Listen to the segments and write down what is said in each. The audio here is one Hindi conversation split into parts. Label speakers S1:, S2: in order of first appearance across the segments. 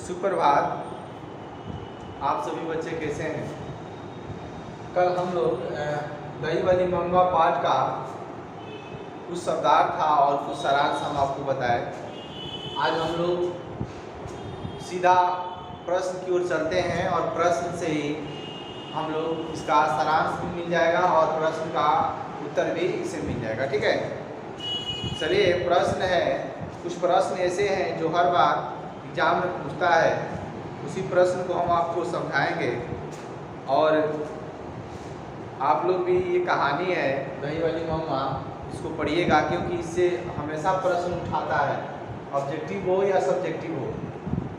S1: सुप्रभात। आप सभी बच्चे कैसे हैं? कल हम लोग दही वाली मंगवा पाठ का कुछ शब्दार्थ था और कुछ सारांश हम आपको बताए। आज हम लोग सीधा प्रश्न की ओर चलते हैं और प्रश्न से ही हम लोग इसका सारांश भी मिल जाएगा और प्रश्न का उत्तर भी इससे मिल जाएगा। ठीक है, चलिए प्रश्न है। कुछ प्रश्न ऐसे हैं जो हर बार एग्जाम में पूछता है, उसी प्रश्न को हम आपको समझाएंगे। और आप लोग भी, ये कहानी है दही वाली मम्मा, इसको पढ़िएगा क्योंकि इससे हमेशा प्रश्न उठाता है, ऑब्जेक्टिव हो या सब्जेक्टिव हो।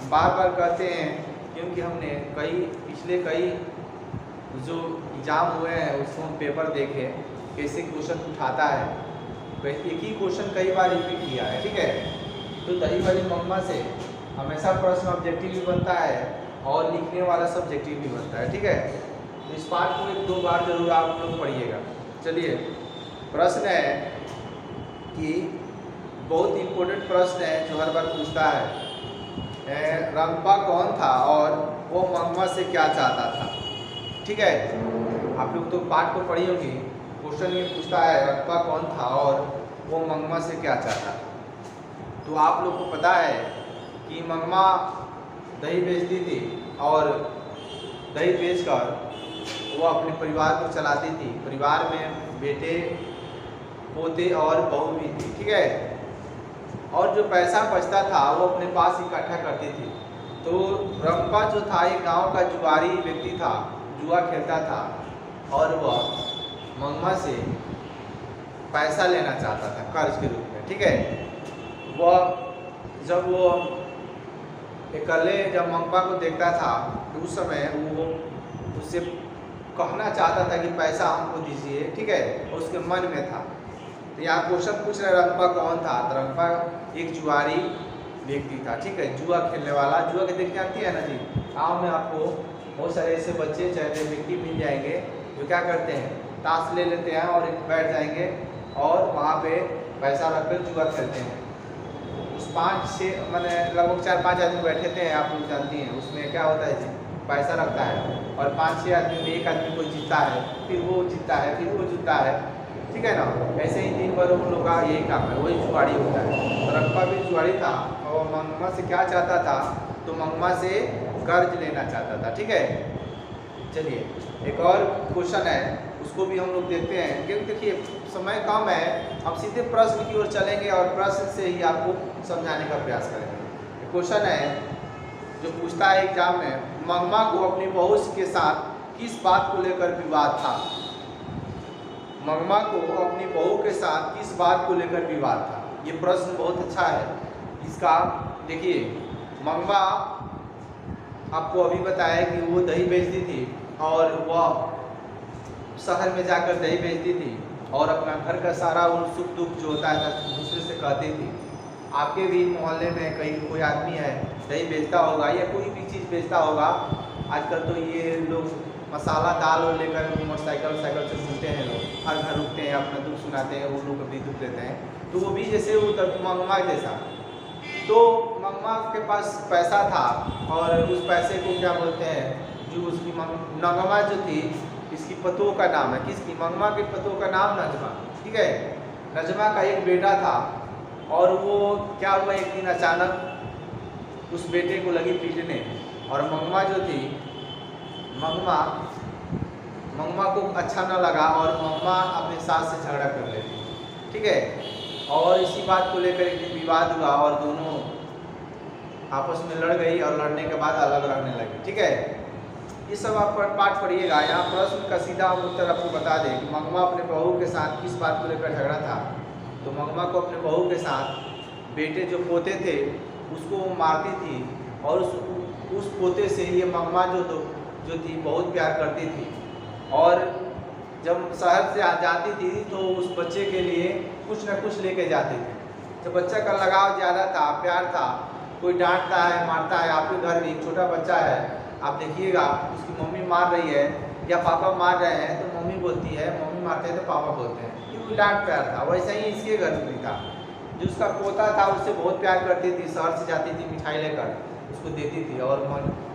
S1: बार बार कहते हैं क्योंकि हमने पिछले कई जो एग्जाम हुए हैं उसको हम पेपर देखे, कैसे क्वेश्चन उठाता है। एक ही क्वेश्चन कई बार रिपीट किया है। ठीक है, तो दही वाली मम्मा से हमेशा प्रश्न ऑब्जेक्टिव भी बनता है और लिखने वाला सब्जेक्टिव भी बनता है। ठीक है, तो इस पाठ को 1-2 बार जरूर आप लोग पढ़िएगा। चलिए, प्रश्न है कि बहुत इम्पोर्टेंट प्रश्न है जो हर बार पूछता है, रंपा कौन था और वो मंगवा से क्या चाहता था। ठीक है, आप लोग तो पाठ को पढ़ी होगी। क्वेश्चन ये पूछता है रंपा कौन था और वो मंगवा से क्या चाहता था। तो आप लोग को पता है कि मंगवा दही बेचती थी और दही बेचकर वो अपने परिवार को चलाती थी। परिवार में बेटे, पोते और बहू भी थी। ठीक है, और जो पैसा बचता था वो अपने पास इकट्ठा करती थी। तो रंपा जो था एक गांव का जुआरी व्यक्ति था, जुआ खेलता था और वह मंगवा से पैसा लेना चाहता था कर्ज के रूप में। ठीक है, जब वो अकेले जब मंगवा को देखता था तो उस समय वो उससे कहना चाहता था कि पैसा हमको दीजिए। ठीक है, और उसके मन में था। तो यहाँ क्वेश्चन पूछ रहे रंपा कौन था। तो रंपा एक जुआरी व्यक्ति था। ठीक है, जुआ खेलने वाला। जुआ के देखने आती है ना जी, गाँव में आपको बहुत सारे ऐसे बच्चे चाहे व्यक्ति मिल जाएंगे जो क्या करते हैं, ताश ले लेते हैं और बैठ जाएंगे और वहाँ पे पैसा रखकर जुआ खेलते हैं। उस 5-6 मैंने लगभग 4-5 आदमी बैठे थे, आप लोग जानती हैं। उसमें क्या होता है जी, पैसा रखता है और 5-6 आदमी में एक आदमी कोई जीतता है, फिर वो जीतता है, फिर वो जीतता है। ठीक है ना, ऐसे ही दिन भर उन लोग का यही काम है, वही जुआड़ी होता है। तो रंपा भी जुआड़ी था और मंगवा से क्या चाहता था, तो मंगवा से कर्ज लेना चाहता था। ठीक है, चलिए एक और क्वेश्चन है, उसको भी हम लोग देखते हैं क्योंकि देखिए समय कम है। हम सीधे प्रश्न की ओर चलेंगे और प्रश्न से ही आपको समझाने का प्रयास करेंगे। क्वेश्चन है जो पूछता है एग्जाम में, मंगवा को अपनी बहू के साथ किस बात को लेकर विवाद था। मंगवा को अपनी बहू के साथ किस बात को लेकर विवाद था। ये प्रश्न बहुत अच्छा है। इसका देखिए, मंगवा आपको अभी बताया कि वो दही बेचती थी और वह शहर में जाकर दही बेचती थी और अपना घर का सारा वो सुख दुख जो होता है दूसरे से कहती थी। आपके भी मोहल्ले में कहीं कोई आदमी है दही बेचता होगा या कोई भी चीज़ बेचता होगा। आजकल तो ये लोग मसाला दाल और लेकर मोटरसाइकिल से घूमते हैं, लोग हर घर रुकते हैं, अपना दुख सुनाते हैं, वो लोग अपनी दुख देते हैं। तो वो भी जैसे वो मंगवा जैसा। तो मंगवा के पास पैसा था और उस पैसे को क्या बोलते हैं, जो उसकी नगमा जो थी, इसकी पतों का नाम है, किसकी, मंगवा के पतों का नाम नजमा। ठीक है, नजमा का एक बेटा था और वो क्या हुआ, एक दिन अचानक उस बेटे को लगी पीटने और मंगवा जो थी, मंगवा को अच्छा न लगा और मंगवा अपने सास से झगड़ा कर लेती। ठीक है, और इसी बात को लेकर एक दिन विवाद हुआ और दोनों आपस में लड़ गई और लड़ने के बाद अलग रहने लगी। ठीक है, ये सब आप पाठ पढ़िएगा। यहाँ प्रश्न का सीधा हम उत्तर आपको बता दें कि मंगवा अपने बहू के साथ किस बात को लेकर झगड़ा था। तो मंगवा को अपने बहू के साथ बेटे जो पोते थे उसको वो मारती थी और उस पोते से ये मंगवा जो थी बहुत प्यार करती थी। और जब शहर से जाती थी तो उस बच्चे के लिए कुछ न कुछ लेके जाते थे। जब बच्चा का लगाव ज़्यादा था, प्यार था, कोई डांटता है, मारता है, आपके घर में एक छोटा बच्चा है, आप देखिएगा उसकी मम्मी मार रही है या पापा मार रहे हैं तो मम्मी बोलती है, मम्मी मारते हैं तो पापा बोलते हैं, ये कोई डांट प्यार था। वैसा ही इसके घर में भी था। जो उसका पोता था उससे बहुत प्यार करती थी, शहर से जाती थी मिठाई लेकर, उसको देती थी। और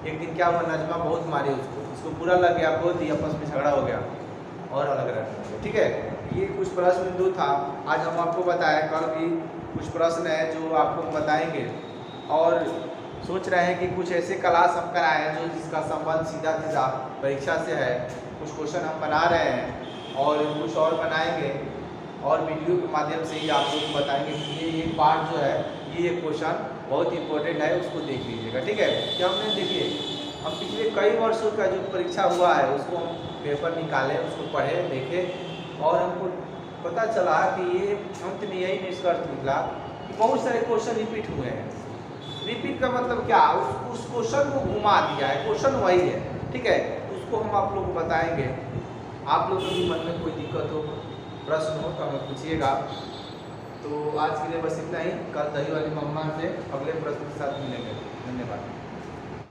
S1: एक दिन क्या हुआ, नजमा बहुत मारी उसको बुरा लग गया, बोल दी, आपस में झगड़ा हो गया और अलग रहने लगे। ठीक है, ये कुछ प्रश्न बिंदु था, आज हम आपको बताएं, कल भी कुछ प्रश्न है जो आपको हम बताएंगे। और सोच रहे हैं कि कुछ ऐसे क्लास हम कराएं जो जिसका संबंध सीधा सीधा परीक्षा से है। कुछ क्वेश्चन हम बना रहे हैं और कुछ और बनाएंगे, और वीडियो के माध्यम से ही आप लोग को बताएंगे कि ये पार्ट जो है, ये क्वेश्चन बहुत इंपॉर्टेंट है, उसको देख लीजिएगा। ठीक है, कि हमने देखिए हम पिछले कई वर्षों का जो परीक्षा हुआ है उसको हम पेपर निकाले, उसको पढ़े, देखे, और हमको पता चला कि ये अंत में यही निष्कर्ष निकला कि बहुत सारे क्वेश्चन रिपीट हुए हैं। रिपीट का मतलब क्या, उस क्वेश्चन को घुमा दिया है, क्वेश्चन वही है। ठीक है, उसको हम आप लोग को बताएंगे। आप लोग के भी मन में कोई दिक्कत हो, प्रश्न हो तो हमें पूछिएगा। तो आज के लिए बस इतना ही, कल दही वाली मम्मा से अगले प्रश्न के साथ मिलेंगे। धन्यवाद।